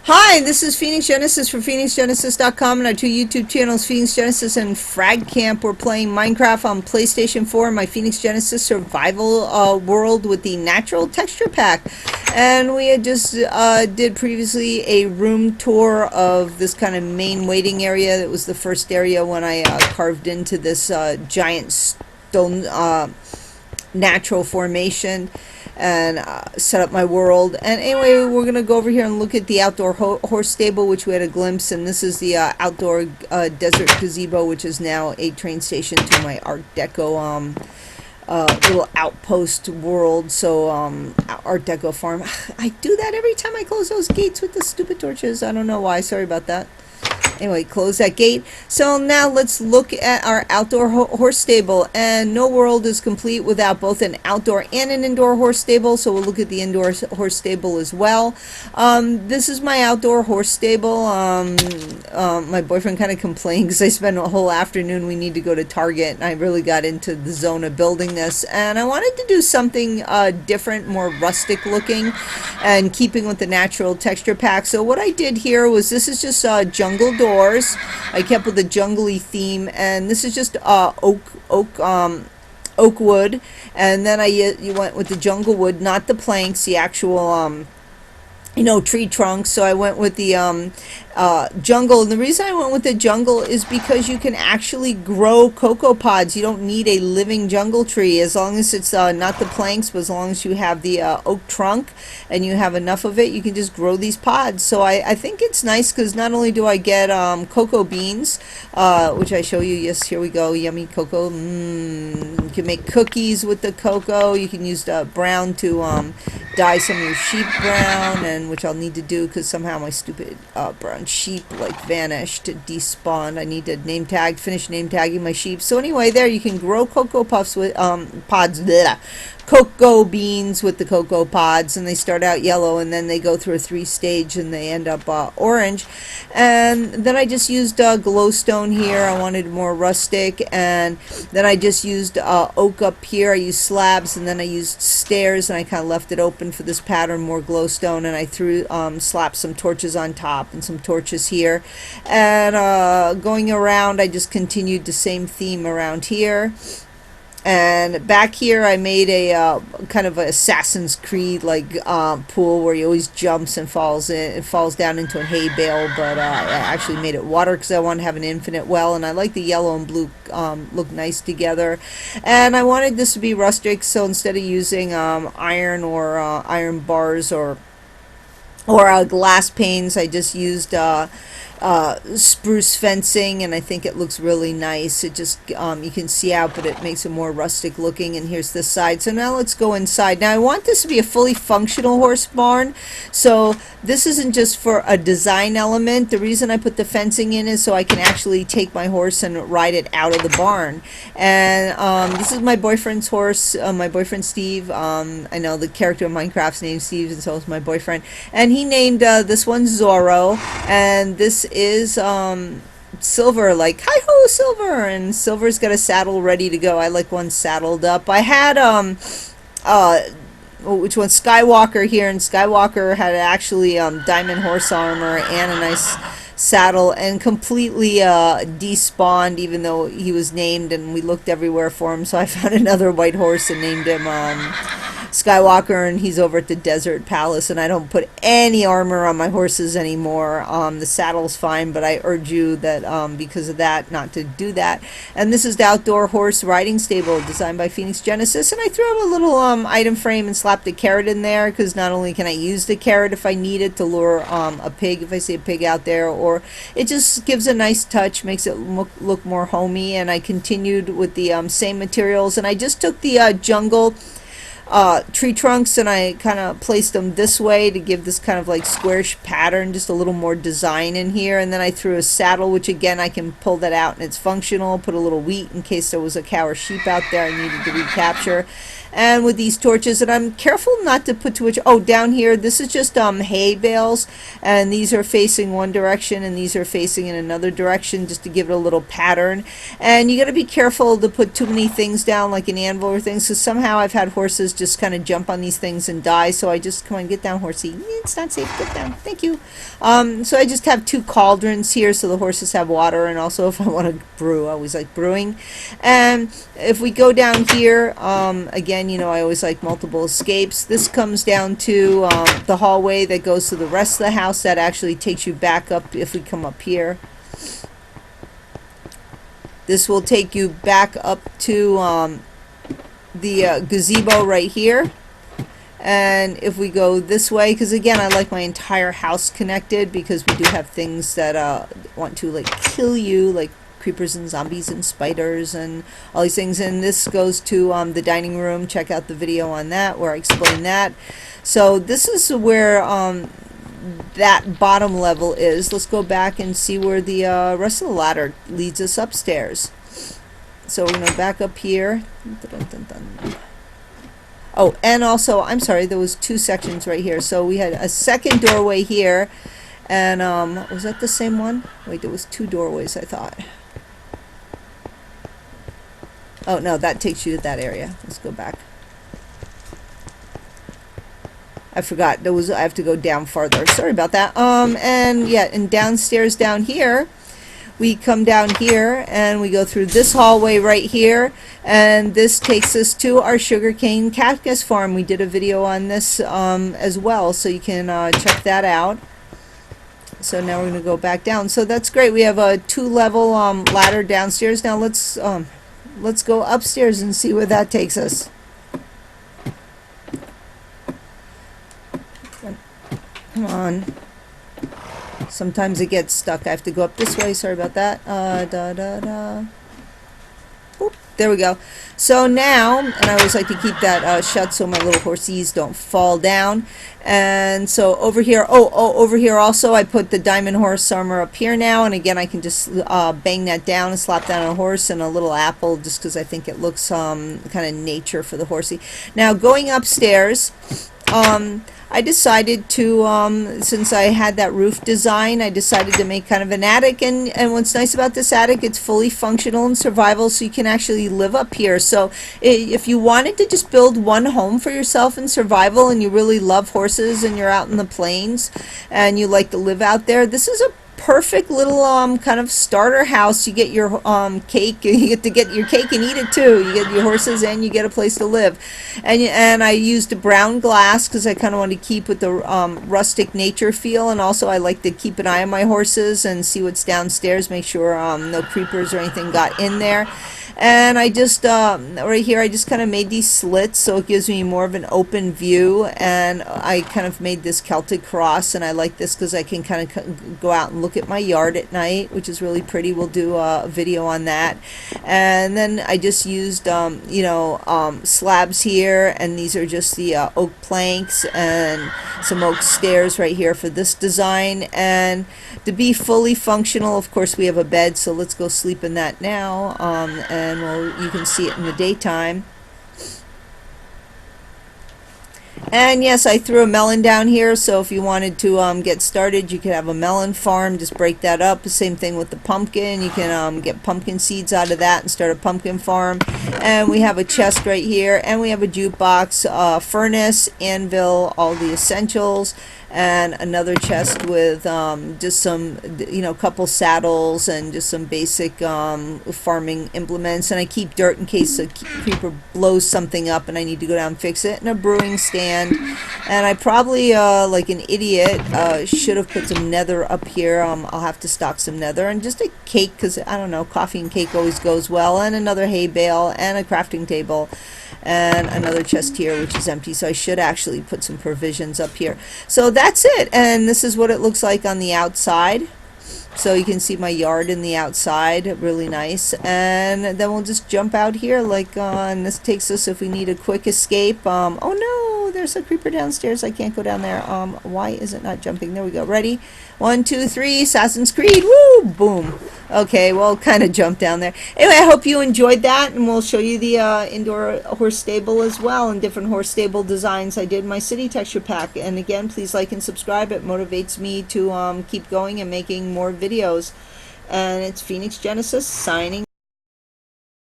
Hi, this is Phoenix Genesis for PhoenixGenesis.com and our two YouTube channels, Phoenix Genesis and Frag Camp. We're playing Minecraft on PlayStation 4, my Phoenix Genesis survival world with the natural texture pack. And we had just did previously a room tour of this kind of main waiting area. That was the first area when I carved into this giant stone natural formation and set up my world. And anyway, we're going to go over here and look at the outdoor horse stable, which we had a glimpse, and this is the outdoor desert gazebo, which is now a train station to my Art Deco little outpost world. So Art Deco farm. I do that every time I close those gates with the stupid torches. I don't know why. Sorry about that. Anyway, close that gate. So now let's look at our outdoor horse stable. And no world is complete without both an outdoor and an indoor horse stable. So we'll look at the indoor horse stable as well. This is my outdoor horse stable. My boyfriend kind of complained because I spent a whole afternoon. We need to go to Target, and I really got into the zone of building this. And I wanted to do something different, more rustic looking, and keeping with the natural texture pack. So what I did here was, this is just jungle doors. I kept with a jungly theme, and this is just oak wood, and then you went with the jungle wood, not the planks, the actual tree trunks. So I went with the jungle, and the reason I went with the jungle is because you can actually grow cocoa pods. You don't need a living jungle tree, as long as it's not the planks, but as long as you have the oak trunk and you have enough of it, you can just grow these pods. So I think it's nice, because not only do I get cocoa beans, which I show you. Yes, here we go, yummy cocoa. You can make cookies with the cocoa. You can use the brown to dye some of your sheep brown, and which I'll need to do because somehow my stupid brown sheep vanished, despawned. I need to finish name tagging my sheep. So anyway, there you can grow cocoa puffs with pods. Bleh, cocoa beans with the cocoa pods, and they start out yellow, and then they go through a 3-stage, and they end up orange. And then I just used glowstone here. I wanted more rustic, and then I just used oak up here. I used slabs, and then I used stairs, and I kind of left it open for this pattern, more glowstone, and I threw slapped some torches on top and some torches here. And going around, I just continued the same theme around here. And back here I made a kind of a Assassin's Creed pool, where he always jumps and falls down into a hay bale, but I actually made it water because I want to have an infinite well, and I like the yellow and blue look nice together. And I wanted this to be rustic, so instead of using iron or iron bars or glass panes, I just used spruce fencing, and I think it looks really nice. It just you can see out, but it makes it more rustic looking. And here's the side. So now let's go inside. Now I want this to be a fully functional horse barn, so this isn't just for a design element. The reason I put the fencing in is so I can actually take my horse and ride it out of the barn. And this is my boyfriend's horse, my boyfriend Steve. I know the character of Minecraft's named Steve, and so is my boyfriend, and he named this one Zorro, and this is Silver, hi-ho Silver, and Silver's got a saddle ready to go. I like one saddled up. I had which one, Skywalker here, and Skywalker had actually diamond horse armor and a nice saddle, and completely despawned, even though he was named, and we looked everywhere for him. So I found another white horse and named him Skywalker, and he's over at the Desert Palace. And I don't put any armor on my horses anymore. The saddle's fine, but I urge you that because of that, not to do that. And this is the outdoor horse riding stable designed by Phoenix Genesis, and I threw up a little item frame and slapped a carrot in there, because not only can I use the carrot if I need it to lure a pig, if I see a pig out there, or it just gives a nice touch, makes it look more homey. And I continued with the same materials, and I just took the jungle tree trunks, and I kind of placed them this way to give this kind of squarish pattern, just a little more design in here. And then I threw a saddle, which again I can pull that out and it's functional. Put a little wheat in case there was a cow or sheep out there I needed to recapture. and with these torches, and I'm careful not to put too much. Oh, down here, this is just hay bales, and these are facing one direction and these are facing in another direction, just to give it a little pattern. And you got to be careful to put too many things down, like an anvil or things, because somehow I've had horses just kind of jump on these things and die. So I just, come on, get down, horsey. It's not safe. Get down. Thank you. So I just have 2 cauldrons here so the horses have water, and also if I want to brew, I always like brewing. And if we go down here, again, you know, I always like multiple escapes. This comes down to the hallway that goes to the rest of the house that actually takes you back up if we come up here. This will take you back up to the gazebo right here. And if we go this way, because again, I like my entire house connected, because we do have things that want to like kill you, like creepers and zombies and spiders and all these things. And this goes to the dining room. Check out the video on that where I explain that. So this is where that bottom level is. Let's go back and see where the rest of the ladder leads us upstairs. So we're going to back up here. Dun, dun, dun, dun. Oh, and also, I'm sorry, there was 2 sections right here. So we had a second doorway here, and was that the same one? Wait, there was 2 doorways, I thought. Oh no, that takes you to that area. Let's go back. I forgot. There was, I have to go down farther. Sorry about that. And yeah, and downstairs down here, we come down here and we go through this hallway right here, and this takes us to our sugarcane cactus farm. We did a video on this as well, so you can check that out. So now we're going to go back down. So that's great. We have a 2-level ladder downstairs. Now let's go upstairs and see where that takes us. Come on. Sometimes it gets stuck. I have to go up this way. Sorry about that. Oop, there we go. So now, and I always like to keep that shut so my little horsies don't fall down. And so over here, over here also, I put the diamond horse armor up here now. And again, I can just bang that down and slap down a horse and a little apple, just because I think it looks kind of nature for the horsey. Now going upstairs, I decided to, since I had that roof design, I decided to make kind of an attic. And what's nice about this attic, it's fully functional and survival, so you can actually live up here. So if you wanted to just build one home for yourself in survival, and you really love horses and you're out in the plains and you like to live out there, this is a perfect little kind of starter house. You get your cake, you get to get your cake and eat it too. You get your horses and you get a place to live. And I used a brown glass because I kind of want to keep with the rustic nature feel, and also I like to keep an eye on my horses and see what's downstairs, make sure no creepers or anything got in there. And I just right here I just kind of made these slits so it gives me more of an open view. And I kind of made this Celtic cross, and I like this because I can kind of go out and look at my yard at night, which is really pretty. We'll do a video on that. And then I just used you know, slabs here, and these are just the oak planks and some oak stairs right here for this design. And to be fully functional, of course, we have a bed, so let's go sleep in that now. And you can see it in the daytime. And yes, I threw a melon down here, so if you wanted to get started, you could have a melon farm. Just break that up. The same thing with the pumpkin. You can get pumpkin seeds out of that and start a pumpkin farm. And we have a chest right here, and we have a jukebox, furnace, anvil, all the essentials, and another chest with just some, you know, couple saddles and just some basic farming implements. And I keep dirt in case a creeper blows something up and I need to go down and fix it, and a brewing stand. And I probably, like an idiot, should have put some nether up here. I'll have to stock some nether, and just a cake, because I don't know, coffee and cake always goes well, and another hay bale, and a crafting table, and another chest here which is empty. So I should actually put some provisions up here. So that's it, and this is what it looks like on the outside. So you can see my yard in the outside, really nice. And then we'll just jump out here, like and this takes us, if we need a quick escape. Oh no, there's there's a creeper downstairs. I can't go down there. Why is it not jumping? There we go. Ready? 1, 2, 3. Assassin's Creed. Woo! Boom. Okay, well, kind of jumped down there. Anyway, I hope you enjoyed that, and we'll show you the indoor horse stable as well, and different horse stable designs. I did my city texture pack, and again, please like and subscribe. It motivates me to keep going and making more videos. And it's Phoenix Genesis signing